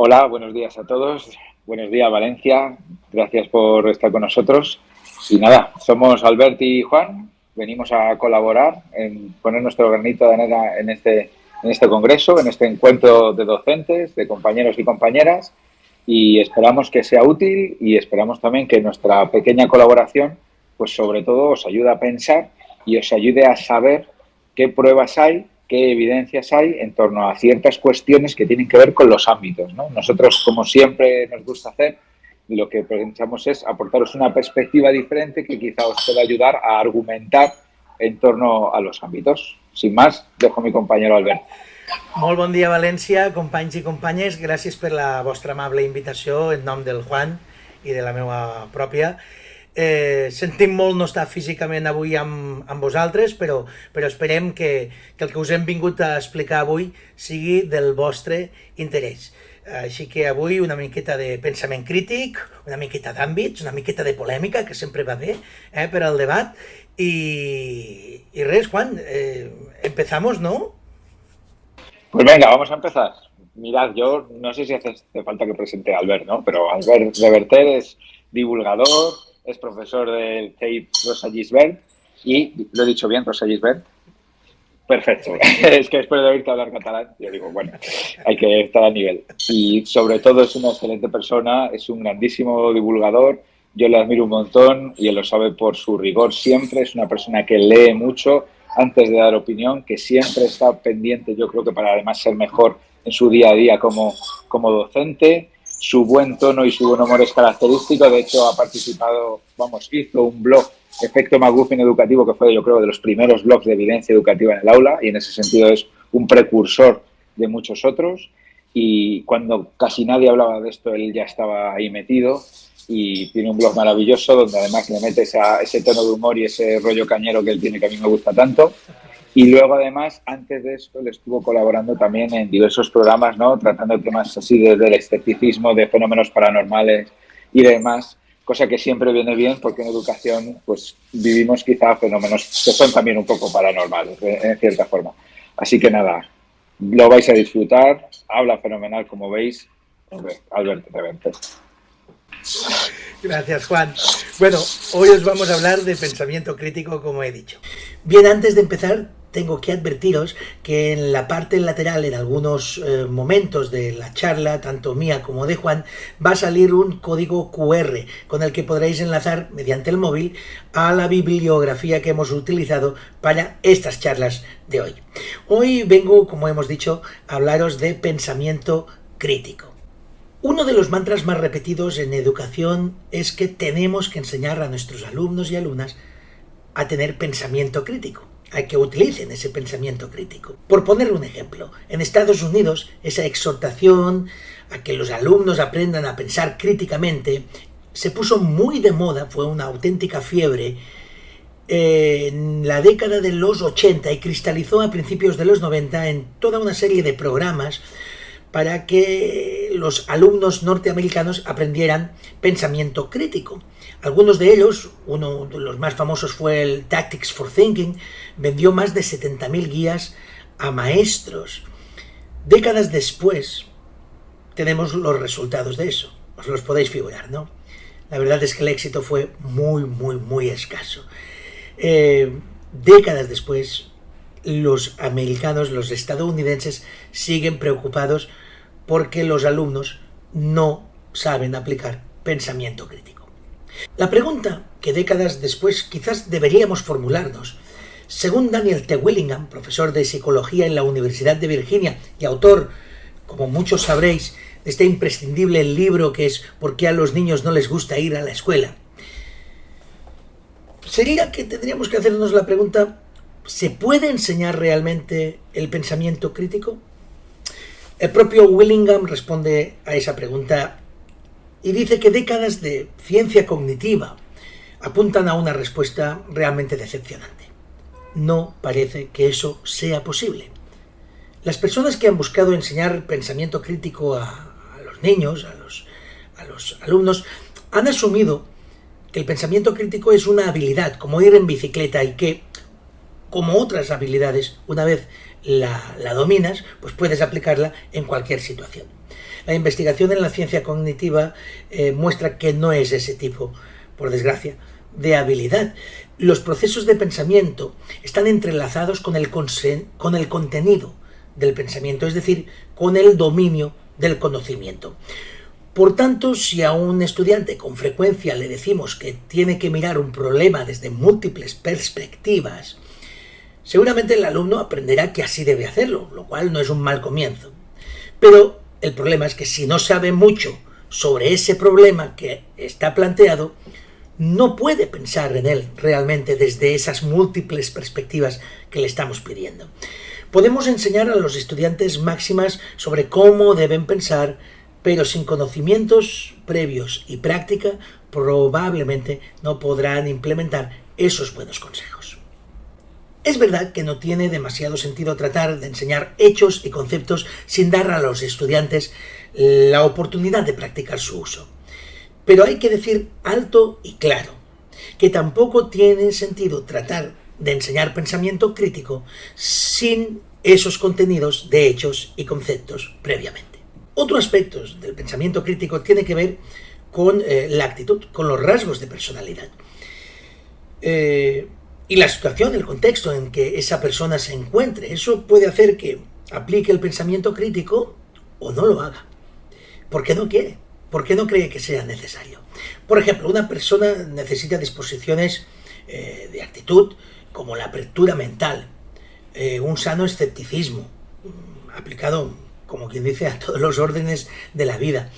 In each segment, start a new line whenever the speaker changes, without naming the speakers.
Hola, buenos días a todos. Buenos días, Valencia. Gracias por estar con nosotros. Y nada, somos Albert y Juan. Venimos a colaborar en poner nuestro granito de arena en este congreso, en este encuentro de docentes, de compañeros y compañeras. Y esperamos que sea útil y esperamos también que nuestra pequeña colaboración, pues sobre todo os ayude a pensar y os ayude a saber qué pruebas hay, qué evidencias hay en torno a ciertas cuestiones que tienen que ver con los ámbitos, ¿no? Nosotros, como siempre nos gusta hacer, lo que pensamos es aportaros una perspectiva diferente que quizá os pueda ayudar a argumentar en torno a los ámbitos. Sin más, dejo a mi compañero Albert.
Molt bon dia, València, companys i companyes. Gràcies per la vostra amable invitació en nom del Juan i de la meva pròpia. Sentim molt no estar físicament avui amb vosaltres, però esperem que el que us hem vingut a explicar avui sigui del vostre interès. Així que avui una miqueta de pensament crític, una miqueta d'àmbits, una miqueta de polèmica, que sempre va bé per al debat. I res, Juan, empezamos, ¿no?
Pues venga, vamos a empezar. Mirad, yo no sé si hace falta que presente a Albert, ¿no? Pero Albert Reverter es divulgador, es profesor del CEIP Rosa Gisbert y, ¿lo he dicho bien, Rosa Gisbert? Perfecto. Es que después de oírte hablar catalán, yo digo, bueno, hay que estar a nivel. Y sobre todo es una excelente persona, es un grandísimo divulgador, yo le admiro un montón y él lo sabe por su rigor siempre, es una persona que lee mucho antes de dar opinión, que siempre está pendiente, yo creo que para además ser mejor en su día a día como docente. Su buen tono y su buen humor es característico, de hecho ha participado, hizo un blog, Efecto McGuffin Educativo, que fue, yo creo, de los primeros blogs de evidencia educativa en el aula, y en ese sentido es un precursor de muchos otros, y cuando casi nadie hablaba de esto, él ya estaba ahí metido, y tiene un blog maravilloso donde además le mete ese tono de humor y ese rollo cañero que él tiene, que a mí me gusta tanto. Y luego, además, antes de esto, le estuvo colaborando también en diversos programas, ¿no? Tratando temas así del escepticismo, de fenómenos paranormales y demás, cosa que siempre viene bien porque en educación pues vivimos quizá fenómenos que son también un poco paranormales, en cierta forma. Así que nada, lo vais a disfrutar, habla fenomenal, como veis. Albert Reverter.
Gracias, Juan. Bueno, hoy os vamos a hablar de pensamiento crítico, como he dicho. Bien, antes de empezar, tengo que advertiros que en la parte lateral, en algunos momentos de la charla, tanto mía como de Juan, va a salir un código QR con el que podréis enlazar mediante el móvil a la bibliografía que hemos utilizado para estas charlas de hoy. Hoy vengo, como hemos dicho, a hablaros de pensamiento crítico. Uno de los mantras más repetidos en educación es que tenemos que enseñar a nuestros alumnos y alumnas a tener pensamiento crítico, a que utilicen ese pensamiento crítico. Por poner un ejemplo, en Estados Unidos esa exhortación a que los alumnos aprendan a pensar críticamente se puso muy de moda, fue una auténtica fiebre en la década de los 80 y cristalizó a principios de los 90 en toda una serie de programas para que los alumnos norteamericanos aprendieran pensamiento crítico. Algunos de ellos, uno de los más famosos fue el Tactics for Thinking, vendió más de 70.000 guías a maestros. Décadas después tenemos los resultados de eso, os los podéis figurar, ¿no? La verdad es que el éxito fue muy escaso. Décadas después, los americanos, los estadounidenses, siguen preocupados porque los alumnos no saben aplicar pensamiento crítico. La pregunta que décadas después quizás deberíamos formularnos, según Daniel T. Willingham, profesor de psicología en la Universidad de Virginia y autor, como muchos sabréis, de este imprescindible libro que es ¿Por qué a los niños no les gusta ir a la escuela?, sería que tendríamos que hacernos la pregunta: ¿se puede enseñar realmente el pensamiento crítico? El propio Willingham responde a esa pregunta y dice que décadas de ciencia cognitiva apuntan a una respuesta realmente decepcionante. No parece que eso sea posible. Las personas que han buscado enseñar pensamiento crítico a los niños, a los alumnos, han asumido que el pensamiento crítico es una habilidad, como ir en bicicleta, y que, como otras habilidades, una vez la dominas, pues puedes aplicarla en cualquier situación. La investigación en la ciencia cognitiva muestra que no es ese tipo, por desgracia, de habilidad. Los procesos de pensamiento están entrelazados con el contenido del pensamiento, es decir, con el dominio del conocimiento. Por tanto, si a un estudiante con frecuencia le decimos que tiene que mirar un problema desde múltiples perspectivas, seguramente el alumno aprenderá que así debe hacerlo, lo cual no es un mal comienzo. Pero el problema es que si no sabe mucho sobre ese problema que está planteado, no puede pensar en él realmente desde esas múltiples perspectivas que le estamos pidiendo. Podemos enseñar a los estudiantes máximas sobre cómo deben pensar, pero sin conocimientos previos y práctica probablemente no podrán implementar esos buenos consejos. Es verdad que no tiene demasiado sentido tratar de enseñar hechos y conceptos sin dar a los estudiantes la oportunidad de practicar su uso. Pero hay que decir alto y claro que tampoco tiene sentido tratar de enseñar pensamiento crítico sin esos contenidos de hechos y conceptos previamente. Otro aspecto del pensamiento crítico tiene que ver con la actitud, con los rasgos de personalidad. Y la situación, el contexto en que esa persona se encuentre. Eso puede hacer que aplique el pensamiento crítico o no lo haga. Porque no quiere, porque no cree que sea necesario. Por ejemplo, una persona necesita disposiciones de actitud como la apertura mental, un sano escepticismo, aplicado, como quien dice, a todos los órdenes de la vida,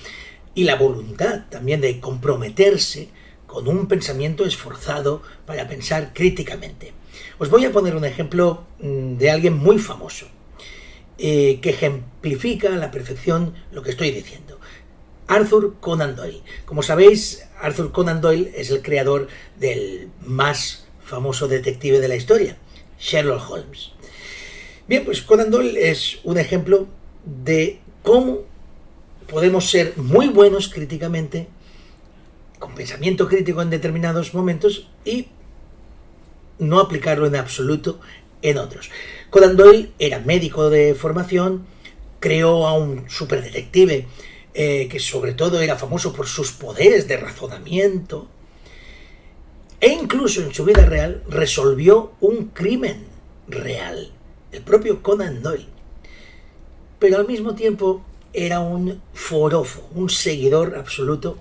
y la voluntad también de comprometerse con un pensamiento esforzado para pensar críticamente. Os voy a poner un ejemplo de alguien muy famoso, que ejemplifica a la perfección lo que estoy diciendo. Arthur Conan Doyle. Como sabéis, Arthur Conan Doyle es el creador del más famoso detective de la historia, Sherlock Holmes. Bien, pues Conan Doyle es un ejemplo de cómo podemos ser muy buenos críticamente, con pensamiento crítico en determinados momentos y no aplicarlo en absoluto en otros. Conan Doyle era médico de formación, creó a un superdetective que sobre todo era famoso por sus poderes de razonamiento e incluso en su vida real resolvió un crimen real, el propio Conan Doyle. Pero al mismo tiempo era un forofo, un seguidor absoluto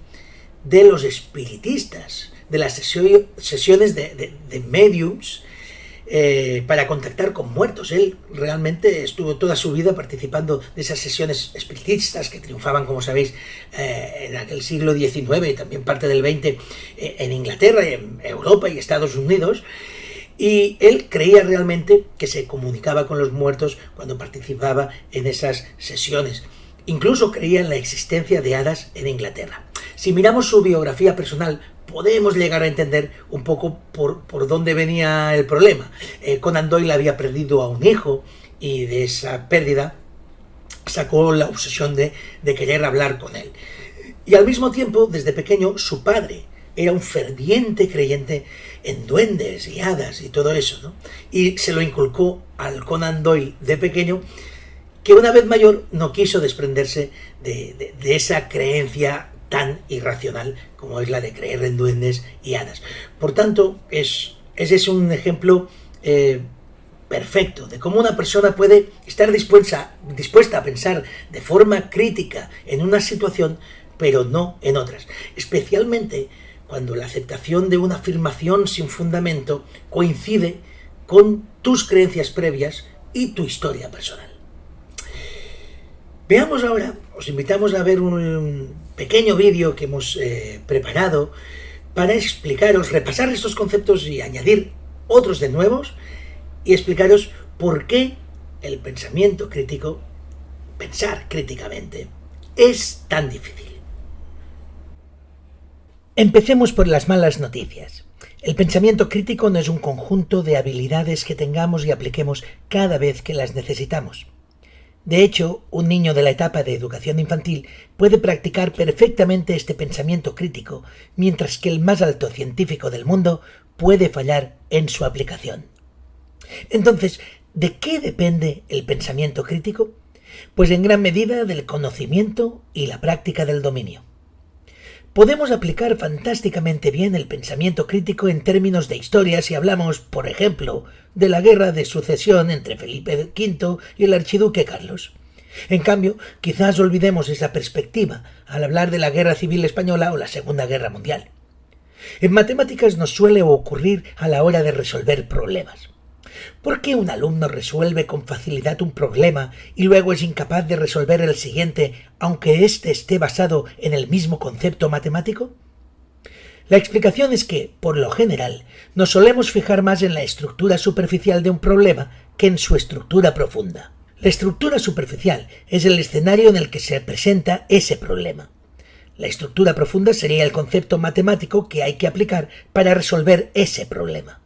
de los espiritistas, de las sesiones de mediums para contactar con muertos. Él realmente estuvo toda su vida participando de esas sesiones espiritistas que triunfaban, como sabéis, en aquel siglo XIX y también parte del XX en Inglaterra, en Europa y Estados Unidos. Y él creía realmente que se comunicaba con los muertos cuando participaba en esas sesiones. Incluso creía en la existencia de hadas en Inglaterra. Si miramos su biografía personal, podemos llegar a entender un poco por dónde venía el problema. Conan Doyle había perdido a un hijo y de esa pérdida sacó la obsesión de querer hablar con él. Y al mismo tiempo, desde pequeño, su padre era un ferviente creyente en duendes y hadas y todo eso, ¿no? Y se lo inculcó al Conan Doyle de pequeño, que una vez mayor no quiso desprenderse de esa creencia tan irracional como es la de creer en duendes y hadas. Por tanto, ese es un ejemplo perfecto de cómo una persona puede estar dispuesta a pensar de forma crítica en una situación, pero no en otras. Especialmente cuando la aceptación de una afirmación sin fundamento coincide con tus creencias previas y tu historia personal. Veamos ahora, os invitamos a ver un pequeño vídeo que hemos preparado para explicaros, repasar estos conceptos y añadir otros de nuevos y explicaros por qué el pensamiento crítico, pensar críticamente, es tan difícil. Empecemos por las malas noticias. El pensamiento crítico no es un conjunto de habilidades que tengamos y apliquemos cada vez que las necesitamos. De hecho, un niño de la etapa de educación infantil puede practicar perfectamente este pensamiento crítico, mientras que el más alto científico del mundo puede fallar en su aplicación. Entonces, ¿de qué depende el pensamiento crítico? Pues en gran medida del conocimiento y la práctica del dominio. Podemos aplicar fantásticamente bien el pensamiento crítico en términos de historia si hablamos, por ejemplo, de la guerra de sucesión entre Felipe V y el archiduque Carlos. En cambio, quizás olvidemos esa perspectiva al hablar de la Guerra Civil Española o la Segunda Guerra Mundial. En matemáticas nos suele ocurrir a la hora de resolver problemas. ¿Por qué un alumno resuelve con facilidad un problema y luego es incapaz de resolver el siguiente, aunque éste esté basado en el mismo concepto matemático? La explicación es que, por lo general, nos solemos fijar más en la estructura superficial de un problema que en su estructura profunda. La estructura superficial es el escenario en el que se presenta ese problema. La estructura profunda sería el concepto matemático que hay que aplicar para resolver ese problema.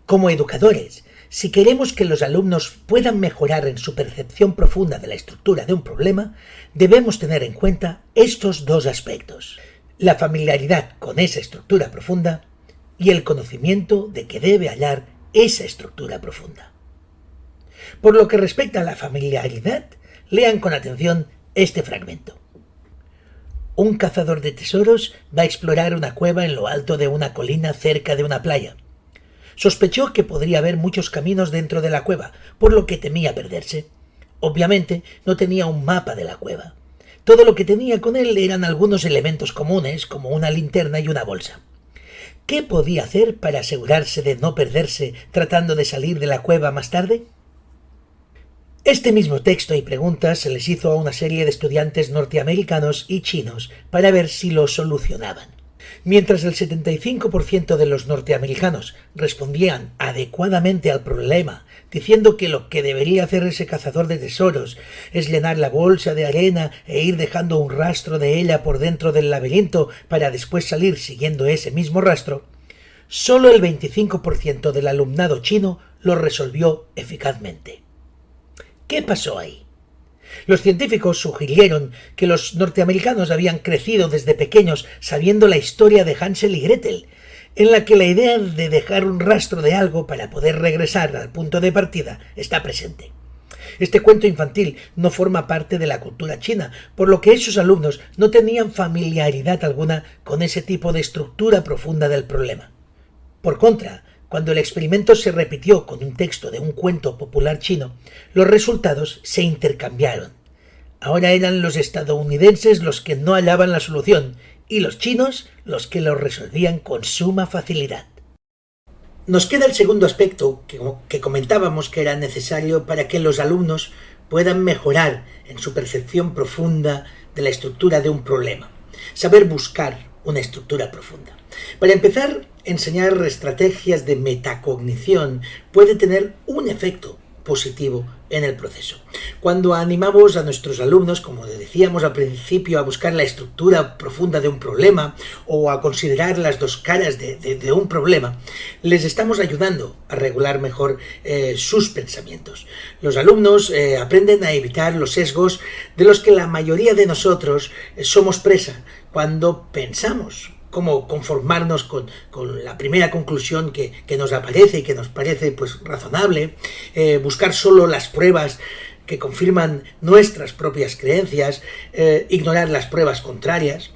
Como educadores, si queremos que los alumnos puedan mejorar en su percepción profunda de la estructura de un problema, debemos tener en cuenta estos dos aspectos: la familiaridad con esa estructura profunda y el conocimiento de que debe hallar esa estructura profunda. Por lo que respecta a la familiaridad, lean con atención este fragmento. Un cazador de tesoros va a explorar una cueva en lo alto de una colina cerca de una playa. Sospechó que podría haber muchos caminos dentro de la cueva, por lo que temía perderse. Obviamente no tenía un mapa de la cueva. Todo lo que tenía con él eran algunos elementos comunes, como una linterna y una bolsa. ¿Qué podía hacer para asegurarse de no perderse tratando de salir de la cueva más tarde? Este mismo texto y preguntas se les hizo a una serie de estudiantes norteamericanos y chinos para ver si lo solucionaban. Mientras el 75% de los norteamericanos respondían adecuadamente al problema, diciendo que lo que debería hacer ese cazador de tesoros es llenar la bolsa de arena e ir dejando un rastro de ella por dentro del laberinto para después salir siguiendo ese mismo rastro, solo el 25% del alumnado chino lo resolvió eficazmente. ¿Qué pasó ahí? Los científicos sugirieron que los norteamericanos habían crecido desde pequeños sabiendo la historia de Hansel y Gretel, en la que la idea de dejar un rastro de algo para poder regresar al punto de partida está presente. Este cuento infantil no forma parte de la cultura china, por lo que esos alumnos no tenían familiaridad alguna con ese tipo de estructura profunda del problema. Por contra, cuando el experimento se repitió con un texto de un cuento popular chino, los resultados se intercambiaron. Ahora eran los estadounidenses los que no hallaban la solución y los chinos los que lo resolvían con suma facilidad. Nos queda el segundo aspecto que comentábamos que era necesario para que los alumnos puedan mejorar en su percepción profunda de la estructura de un problema. Saber buscar una estructura profunda. Para empezar, enseñar estrategias de metacognición puede tener un efecto positivo en el proceso. Cuando animamos a nuestros alumnos, como decíamos al principio, a buscar la estructura profunda de un problema o a considerar las dos caras de un problema, les estamos ayudando a regular mejor sus pensamientos. Los alumnos aprenden a evitar los sesgos de los que la mayoría de nosotros somos presa cuando pensamos cómo conformarnos con la primera conclusión que nos aparece y que nos parece pues razonable, buscar solo las pruebas que confirman nuestras propias creencias, ignorar las pruebas contrarias,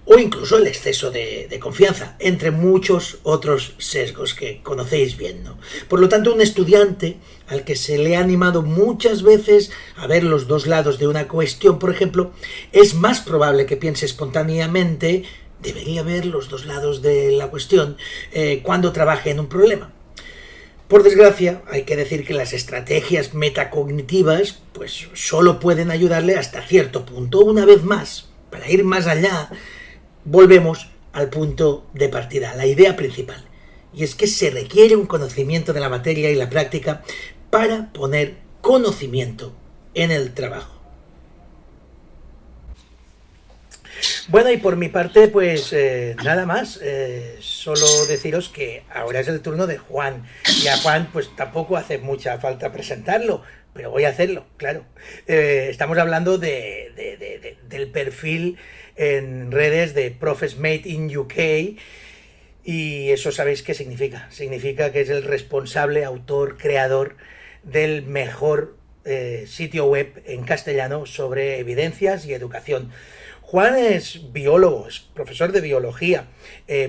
o incluso el exceso de confianza, entre muchos otros sesgos que conocéis bien, ¿no? Por lo tanto, un estudiante al que se le ha animado muchas veces a ver los dos lados de una cuestión, por ejemplo, es más probable que piense espontáneamente: debería ver los dos lados de la cuestión cuando trabaje en un problema. Por desgracia, hay que decir que las estrategias metacognitivas pues solo pueden ayudarle hasta cierto punto. Una vez más, para ir más allá, volvemos al punto de partida, a la idea principal. Y es que se requiere un conocimiento de la materia y la práctica para poner conocimiento en el trabajo. Bueno, y por mi parte, pues nada más. Solo deciros que ahora es el turno de Juan. Y a Juan, pues tampoco hace mucha falta presentarlo, pero voy a hacerlo, claro. Estamos hablando del perfil en redes de Profes Made in UK. Y eso sabéis qué significa. Significa que es el responsable, autor, creador del mejor sitio web en castellano sobre evidencias y educación. Juan es biólogo, es profesor de biología,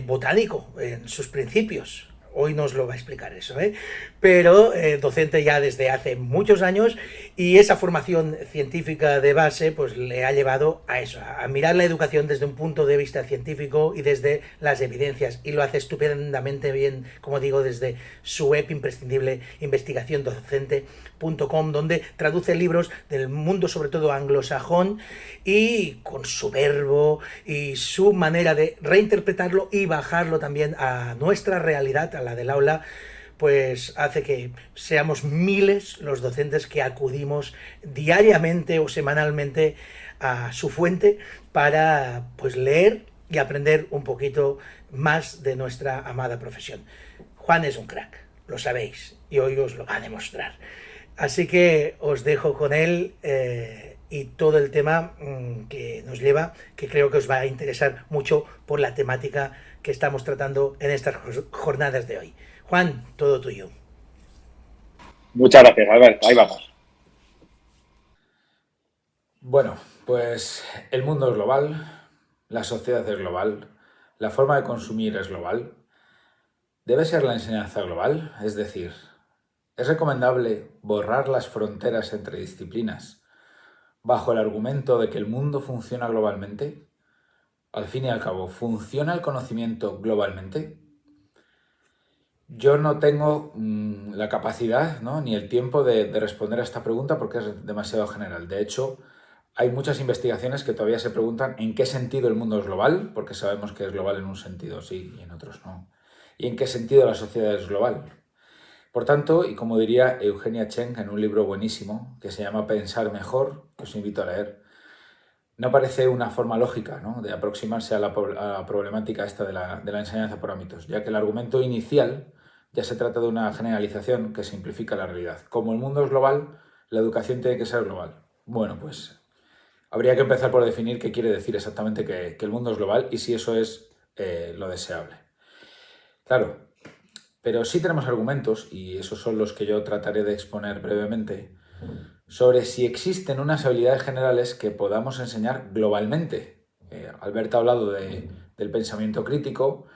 botánico en sus principios. Hoy nos lo va a explicar eso, ¿eh? Pero docente ya desde hace muchos años, y esa formación científica de base pues le ha llevado a eso, a mirar la educación desde un punto de vista científico y desde las evidencias, y lo hace estupendamente bien, como digo, desde su web imprescindible investigaciondocente.com, donde traduce libros del mundo sobre todo anglosajón, y con su verbo y su manera de reinterpretarlo y bajarlo también a nuestra realidad, a la del aula, pues hace que seamos miles los docentes que acudimos diariamente o semanalmente a su fuente para pues leer y aprender un poquito más de nuestra amada profesión. Juan es un crack, lo sabéis, y hoy os lo va a demostrar. Así que os dejo con él y todo el tema que nos lleva, que creo que os va a interesar mucho por la temática que estamos tratando en estas jornadas de hoy. Juan, todo tuyo.
Muchas gracias, Albert. Ahí vamos.
Bueno, pues el mundo es global, la sociedad es global, la forma de consumir es global. ¿Debe ser la enseñanza global? Es decir, ¿es recomendable borrar las fronteras entre disciplinas bajo el argumento de que el mundo funciona globalmente? Al fin y al cabo, ¿funciona el conocimiento globalmente? Yo no tengo la capacidad, ¿no?, ni el tiempo de responder a esta pregunta porque es demasiado general. De hecho, hay muchas investigaciones que todavía se preguntan en qué sentido el mundo es global, porque sabemos que es global en un sentido sí y en otros no. Y en qué sentido la sociedad es global. Por tanto, y como diría Eugenia Cheng en un libro buenísimo que se llama Pensar mejor, que os invito a leer, no parece una forma lógica, ¿no?, de aproximarse a la problemática esta de la enseñanza por ámbitos, ya que el argumento inicial ya se trata de una generalización que simplifica la realidad. Como el mundo es global, la educación tiene que ser global. Bueno, pues habría que empezar por definir qué quiere decir exactamente que el mundo es global y si eso es lo deseable. Claro, pero sí tenemos argumentos, y esos son los que yo trataré de exponer brevemente, sobre si existen unas habilidades generales que podamos enseñar globalmente. Albert ha hablado del pensamiento crítico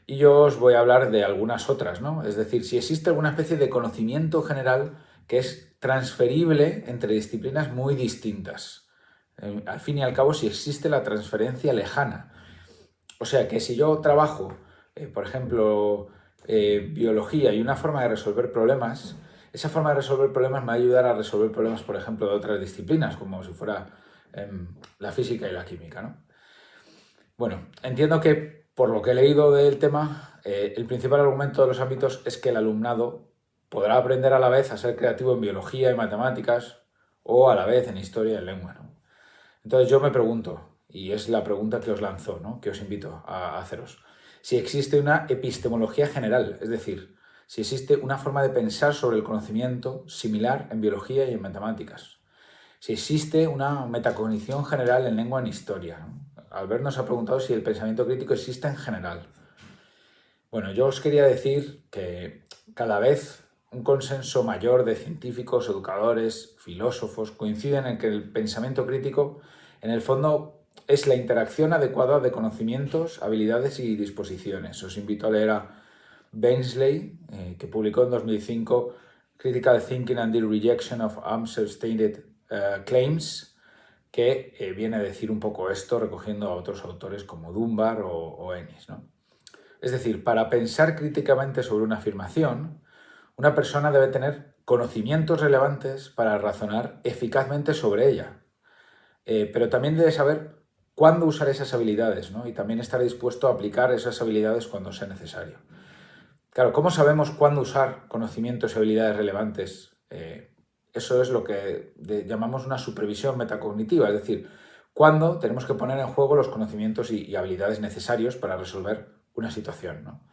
y yo os voy a hablar de algunas otras, ¿no? Es decir, si existe alguna especie de conocimiento general que es transferible entre disciplinas muy distintas. Al fin y al cabo, si existe la transferencia lejana. O sea, que si yo trabajo, por ejemplo, biología y una forma de resolver problemas, esa forma de resolver problemas me va a ayudar a resolver problemas, por ejemplo, de otras disciplinas, como si fuera la física y la química, ¿no? Bueno, entiendo que por lo que he leído del tema, el principal argumento de los ámbitos es que el alumnado podrá aprender a la vez a ser creativo en biología y matemáticas o a la vez en historia y en lengua, ¿no? Entonces yo me pregunto, y es la pregunta que os lanzo, ¿no?, que os invito a haceros, si existe una epistemología general, es decir, si existe una forma de pensar sobre el conocimiento similar en biología y en matemáticas, si existe una metacognición general en lengua y en historia, ¿no? Albert nos ha preguntado si el pensamiento crítico existe en general. Bueno, yo os quería decir que cada vez un consenso mayor de científicos, educadores, filósofos coinciden en que el pensamiento crítico, en el fondo, es la interacción adecuada de conocimientos, habilidades y disposiciones. Os invito a leer a Bensley, que publicó en 2005 Critical Thinking and the Rejection of Unsustained Claims, que viene a decir un poco esto recogiendo a otros autores como Dunbar o Ennis, ¿no? Es decir, para pensar críticamente sobre una afirmación, una persona debe tener conocimientos relevantes para razonar eficazmente sobre ella, pero también debe saber cuándo usar esas habilidades, ¿no?, y también estar dispuesto a aplicar esas habilidades cuando sea necesario. Claro, ¿cómo sabemos cuándo usar conocimientos y habilidades relevantes? Eso es lo que llamamos una supervisión metacognitiva, es decir, cuándo tenemos que poner en juego los conocimientos y habilidades necesarios para resolver una situación, ¿no?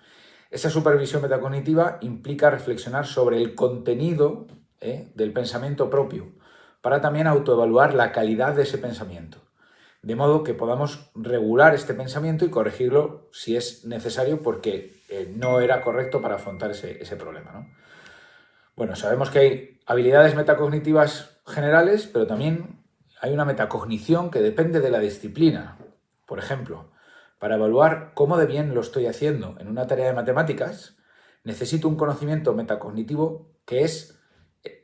Esa supervisión metacognitiva implica reflexionar sobre el contenido del pensamiento propio, para también autoevaluar la calidad de ese pensamiento, de modo que podamos regular este pensamiento y corregirlo si es necesario porque no era correcto para afrontar ese problema, ¿no? Bueno, sabemos que hay habilidades metacognitivas generales, pero también hay una metacognición que depende de la disciplina. Por ejemplo, para evaluar cómo de bien lo estoy haciendo en una tarea de matemáticas, necesito un conocimiento metacognitivo que es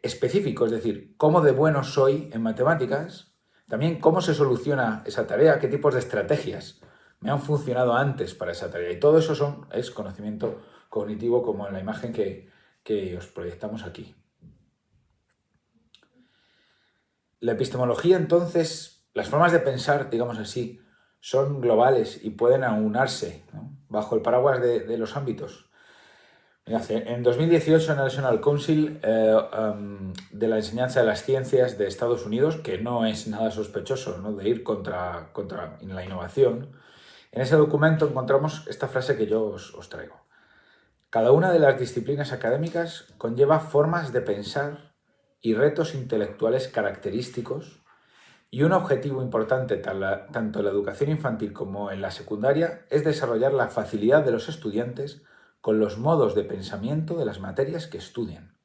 específico, es decir, cómo de bueno soy en matemáticas, también cómo se soluciona esa tarea, qué tipos de estrategias me han funcionado antes para esa tarea. Y todo eso es conocimiento cognitivo, como en la imagen que os proyectamos aquí. La epistemología, entonces, las formas de pensar, digamos así, son globales y pueden aunarse, ¿no?, bajo el paraguas de los ámbitos. En 2018, el National Council de la Enseñanza de las Ciencias de Estados Unidos, que no es nada sospechoso, ¿no?, de ir contra la innovación, en ese documento encontramos esta frase que yo os traigo. Cada una de las disciplinas académicas conlleva formas de pensar y retos intelectuales característicos, y un objetivo importante tanto en la educación infantil como en la secundaria es desarrollar la facilidad de los estudiantes con los modos de pensamiento de las materias que estudian.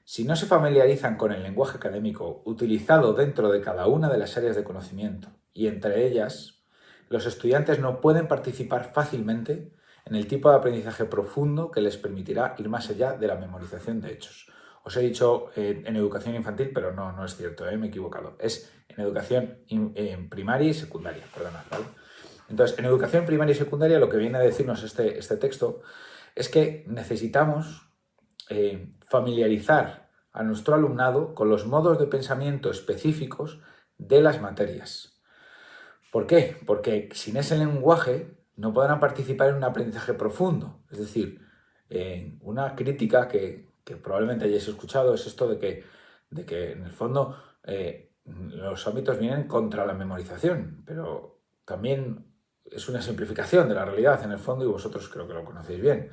Si no se familiarizan con el lenguaje académico utilizado dentro de cada una de las áreas de conocimiento, y entre ellas, los estudiantes no pueden participar fácilmente en el tipo de aprendizaje profundo que les permitirá ir más allá de la memorización de hechos. Os he dicho en educación infantil, pero no es cierto, me he equivocado. Es en educación primaria y secundaria, perdonad, ¿vale? Entonces, en educación primaria y secundaria lo que viene a decirnos este texto es que necesitamos familiarizar a nuestro alumnado con los modos de pensamiento específicos de las materias. ¿Por qué? Porque sin ese lenguaje no podrán participar en un aprendizaje profundo. Es decir, una crítica que probablemente hayáis escuchado es esto de que en el fondo los ámbitos vienen contra la memorización, pero también es una simplificación de la realidad en el fondo, y vosotros creo que lo conocéis bien.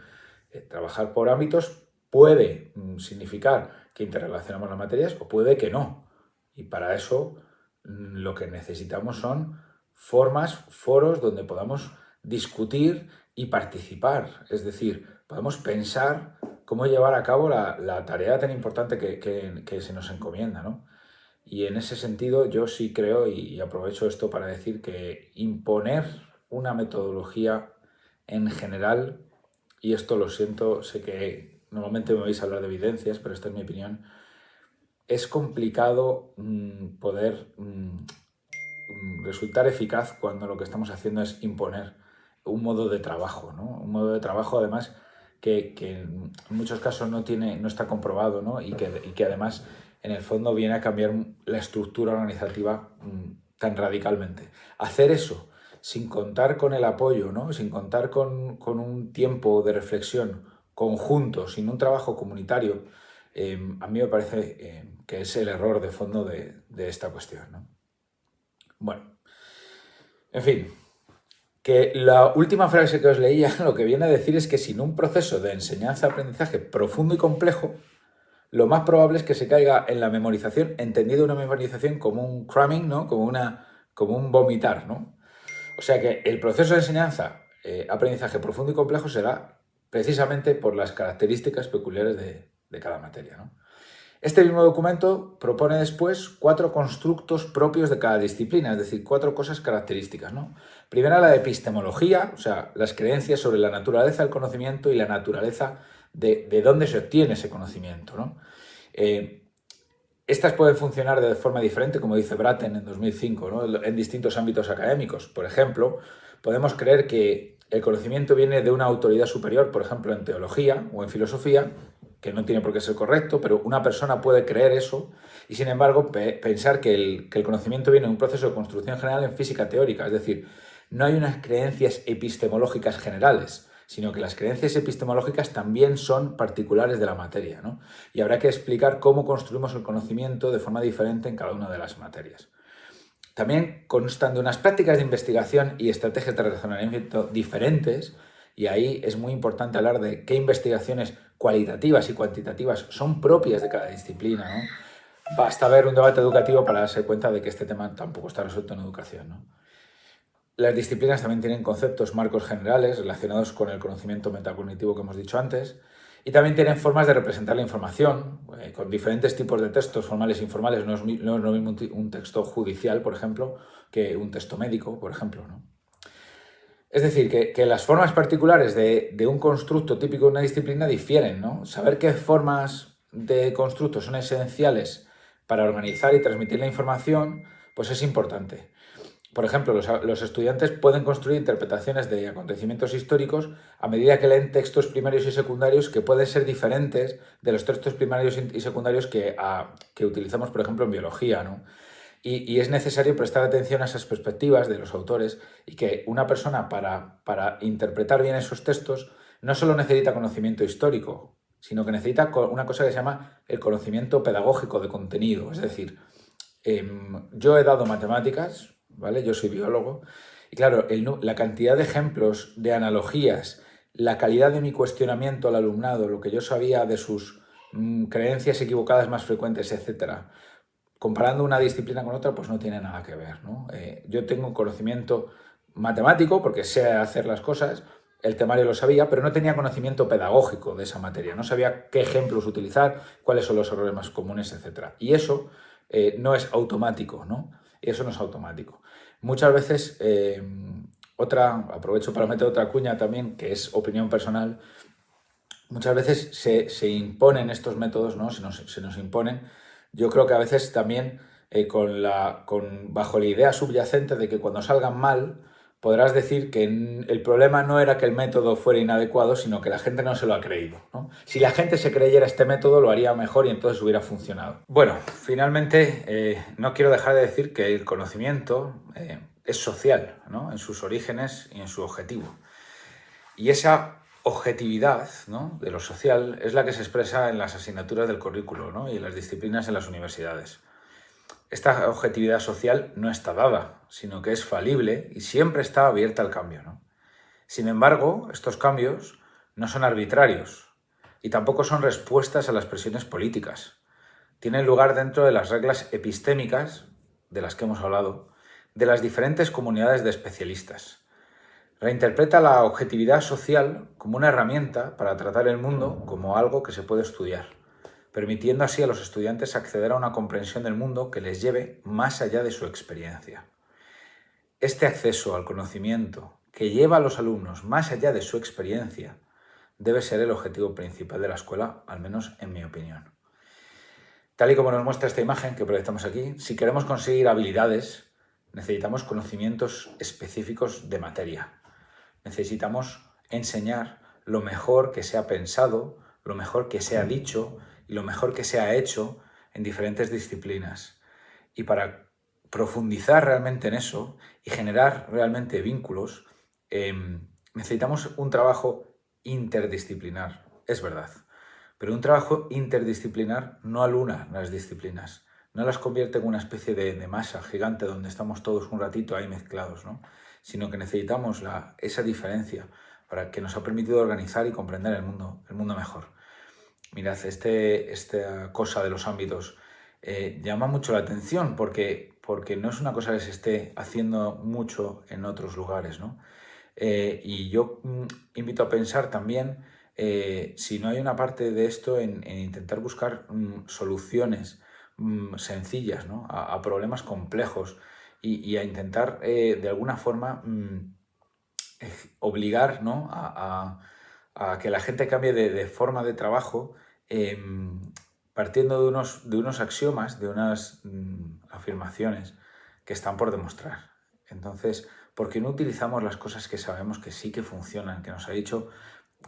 Trabajar por ámbitos puede significar que interrelacionamos las materias o puede que no. Y para eso lo que necesitamos son formas, foros donde podamos discutir y participar. Es decir, podemos pensar cómo llevar a cabo la tarea tan importante que se nos encomienda, ¿no? Y en ese sentido yo sí creo, y aprovecho esto para decir, que imponer una metodología en general, y esto lo siento, sé que normalmente me vais a hablar de evidencias, pero esta es mi opinión, es complicado poder resultar eficaz cuando lo que estamos haciendo es imponer un modo de trabajo, ¿no? Un modo de trabajo, además, que en muchos casos no está comprobado, ¿no? y que además en el fondo viene a cambiar la estructura organizativa tan radicalmente. Hacer eso sin contar con el apoyo, ¿no?, sin contar con un tiempo de reflexión conjunto, sin un trabajo comunitario, a mí me parece que es el error de fondo de esta cuestión, ¿no? Bueno, en fin, que la última frase que os leía lo que viene a decir es que sin un proceso de enseñanza-aprendizaje profundo y complejo, lo más probable es que se caiga en la memorización, entendido una memorización como un cramming, ¿no?, como un vomitar, ¿no? O sea que el proceso de enseñanza, aprendizaje profundo y complejo será precisamente por las características peculiares de cada materia, ¿no? Este mismo documento propone después 4 constructos propios de cada disciplina, es decir, 4 cosas características, ¿no? Primera, la epistemología, o sea, las creencias sobre la naturaleza del conocimiento y la naturaleza de dónde se obtiene ese conocimiento, ¿no? Estas pueden funcionar de forma diferente, como dice Bratton en 2005, ¿no?, en distintos ámbitos académicos. Por ejemplo, podemos creer que el conocimiento viene de una autoridad superior, por ejemplo, en teología o en filosofía, que no tiene por qué ser correcto, pero una persona puede creer eso y, sin embargo, pensar que el conocimiento viene de un proceso de construcción general en física teórica. Es decir, no hay unas creencias epistemológicas generales, sino que las creencias epistemológicas también son particulares de la materia, ¿no? Y habrá que explicar cómo construimos el conocimiento de forma diferente en cada una de las materias. También constan de unas prácticas de investigación y estrategias de razonamiento diferentes, y ahí es muy importante hablar de qué investigaciones cualitativas y cuantitativas son propias de cada disciplina, ¿no? Basta ver un debate educativo para darse cuenta de que este tema tampoco está resuelto en educación, ¿no? Las disciplinas también tienen conceptos, marcos generales relacionados con el conocimiento metacognitivo que hemos dicho antes, Y también tienen formas de representar la información, con diferentes tipos de textos formales e informales. No es lo mismo un texto judicial, por ejemplo, que un texto médico, por ejemplo, ¿no? Es decir, que las formas particulares de un constructo típico de una disciplina difieren, ¿no? Saber qué formas de constructo son esenciales para organizar y transmitir la información, pues es importante. Por ejemplo, los estudiantes pueden construir interpretaciones de acontecimientos históricos a medida que leen textos primarios y secundarios que pueden ser diferentes de los textos primarios y secundarios que utilizamos, por ejemplo, en biología, ¿no? Y es necesario prestar atención a esas perspectivas de los autores y que una persona para interpretar bien esos textos no solo necesita conocimiento histórico, sino que necesita una cosa que se llama el conocimiento pedagógico de contenido. Es decir, yo he dado matemáticas, ¿vale? Yo soy biólogo y claro, la cantidad de ejemplos, de analogías, la calidad de mi cuestionamiento al alumnado, lo que yo sabía de sus creencias equivocadas más frecuentes, etcétera, comparando una disciplina con otra, pues no tiene nada que ver, ¿no? Yo tengo conocimiento matemático porque sé hacer las cosas, el temario lo sabía, pero no tenía conocimiento pedagógico de esa materia, no sabía qué ejemplos utilizar, cuáles son los errores más comunes, etcétera. Y eso no es automático, ¿no? Eso no es automático. Muchas veces, aprovecho para meter otra cuña también, que es opinión personal, muchas veces se imponen estos métodos, ¿no? Se nos imponen. Yo creo que a veces también bajo la idea subyacente de que cuando salgan mal podrás decir que el problema no era que el método fuera inadecuado, sino que la gente no se lo ha creído, ¿no? Si la gente se creyera este método, lo haría mejor y entonces hubiera funcionado. Bueno, finalmente, no quiero dejar de decir que el conocimiento es social, ¿no? En sus orígenes y en su objetivo. Y esa objetividad, ¿no?, de lo social es la que se expresa en las asignaturas del currículo, ¿no?, y en las disciplinas en las universidades. Esta objetividad social no está dada, sino que es falible y siempre está abierta al cambio, ¿no? Sin embargo, estos cambios no son arbitrarios y tampoco son respuestas a las presiones políticas. Tienen lugar dentro de las reglas epistémicas, de las que hemos hablado, de las diferentes comunidades de especialistas. Reinterpreta la objetividad social como una herramienta para tratar el mundo como algo que se puede estudiar, permitiendo así a los estudiantes acceder a una comprensión del mundo que les lleve más allá de su experiencia. Este acceso al conocimiento que lleva a los alumnos más allá de su experiencia debe ser el objetivo principal de la escuela, al menos en mi opinión. Tal y como nos muestra esta imagen que proyectamos aquí, si queremos conseguir habilidades, necesitamos conocimientos específicos de materia. Necesitamos enseñar lo mejor que se ha pensado, lo mejor que se ha dicho y lo mejor que se ha hecho en diferentes disciplinas. Y para profundizar realmente en eso y generar realmente vínculos, necesitamos un trabajo interdisciplinar, es verdad. Pero un trabajo interdisciplinar no aluna las disciplinas, no las convierte en una especie de masa gigante donde estamos todos un ratito ahí mezclados, ¿no?, sino que necesitamos esa diferencia para que nos ha permitido organizar y comprender el mundo mejor. Mirad, esta cosa de los ámbitos llama mucho la atención porque no es una cosa que se esté haciendo mucho en otros lugares, ¿no? Y yo invito a pensar también si no hay una parte de esto en intentar buscar soluciones sencillas, ¿no?, a problemas complejos y a intentar de alguna forma obligar, ¿no?, a que la gente cambie de forma de trabajo partiendo de unos axiomas, de unas afirmaciones que están por demostrar. Entonces, ¿por qué no utilizamos las cosas que sabemos que sí que funcionan, que nos ha dicho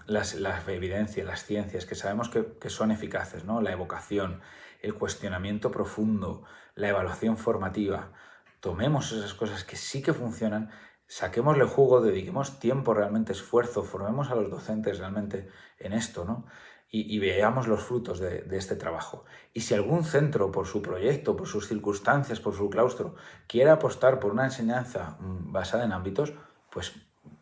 la evidencia, las ciencias, que sabemos que son eficaces, ¿no? La evocación, el cuestionamiento profundo, la evaluación formativa. Tomemos esas cosas que sí que funcionan, saquémosle jugo, dediquemos tiempo, realmente esfuerzo, formemos a los docentes realmente en esto, ¿no? Y veamos los frutos de este trabajo. Y si algún centro, por su proyecto, por sus circunstancias, por su claustro, quiere apostar por una enseñanza basada en ámbitos, pues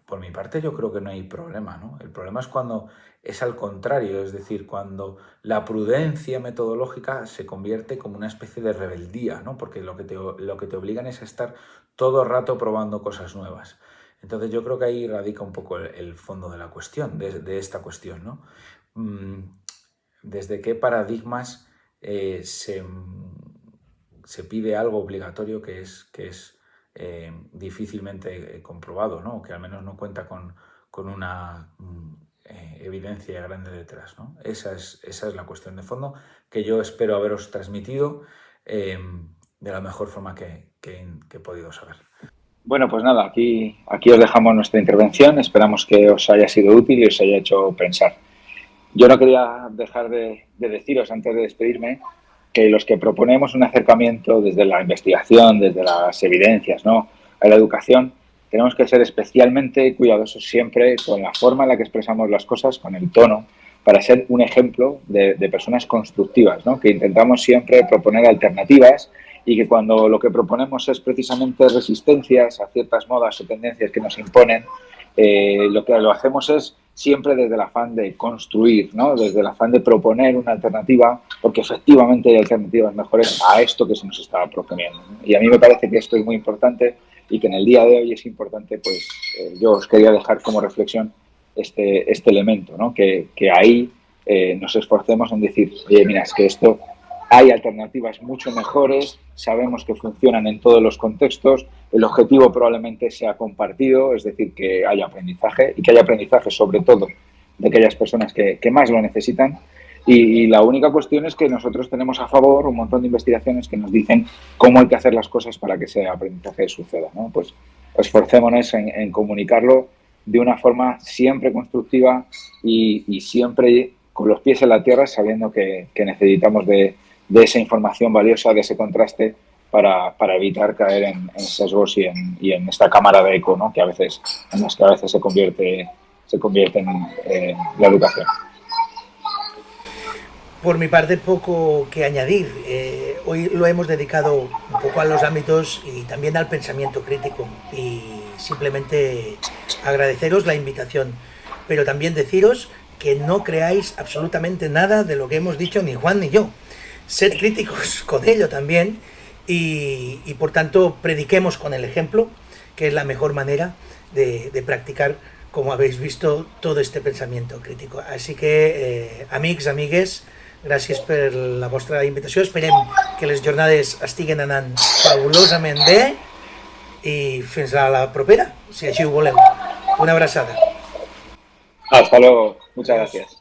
por mi parte yo creo que no hay problema, ¿no? El problema es cuando es al contrario, es decir, cuando la prudencia metodológica se convierte como una especie de rebeldía, ¿no? Porque lo que te obligan es a estar todo el rato probando cosas nuevas. Entonces yo creo que ahí radica un poco el fondo de la cuestión, de esta cuestión, ¿no? ¿Desde qué paradigmas se pide algo obligatorio que es difícilmente comprobado, ¿no? Que al menos no cuenta con una evidencia grande detrás, ¿no? Esa es la cuestión de fondo que yo espero haberos transmitido de la mejor forma que he podido saber.
Bueno, pues nada, aquí os dejamos nuestra intervención. Esperamos que os haya sido útil y os haya hecho pensar. Yo no quería dejar de deciros antes de despedirme que los que proponemos un acercamiento desde la investigación, desde las evidencias, ¿no?, a la educación, tenemos que ser especialmente cuidadosos siempre con la forma en la que expresamos las cosas, con el tono, para ser un ejemplo de personas constructivas, ¿no?, que intentamos siempre proponer alternativas y que cuando lo que proponemos es precisamente resistencias a ciertas modas o tendencias que nos imponen, lo que lo hacemos es siempre desde el afán de construir, ¿no?, desde el afán de proponer una alternativa, porque efectivamente hay alternativas mejores a esto que se nos estaba proponiendo, ¿no? Y a mí me parece que esto es muy importante y que en el día de hoy es importante, pues yo os quería dejar como reflexión este elemento, ¿no?, que ahí nos esforcemos en decir, oye, mira, es que esto hay alternativas mucho mejores, sabemos que funcionan en todos los contextos, el objetivo probablemente sea compartido, es decir, que haya aprendizaje y que haya aprendizaje sobre todo de aquellas personas que más lo necesitan. Y la única cuestión es que nosotros tenemos a favor un montón de investigaciones que nos dicen cómo hay que hacer las cosas para que ese aprendizaje suceda, ¿no? Pues esforcémonos en comunicarlo de una forma siempre constructiva y siempre con los pies en la tierra, sabiendo que necesitamos de esa información valiosa, de ese contraste, para evitar caer en sesgos y en esta cámara de eco, ¿no?, que a veces, en las que a veces se convierte en la educación.
Por mi parte, poco que añadir. Hoy lo hemos dedicado un poco a los ámbitos y también al pensamiento crítico. Y simplemente agradeceros la invitación, pero también deciros que no creáis absolutamente nada de lo que hemos dicho ni Juan ni yo. Sed críticos con ello también y por tanto prediquemos con el ejemplo, que es la mejor manera de practicar, como habéis visto, todo este pensamiento crítico. Així que, amics, amigues, gràcies per la vostra invitació. Esperem que les jornades estiguen anant fabulosament bé i fins a la propera, si així ho voleu. Una abraçada.
Hasta luego. Muchas gracias.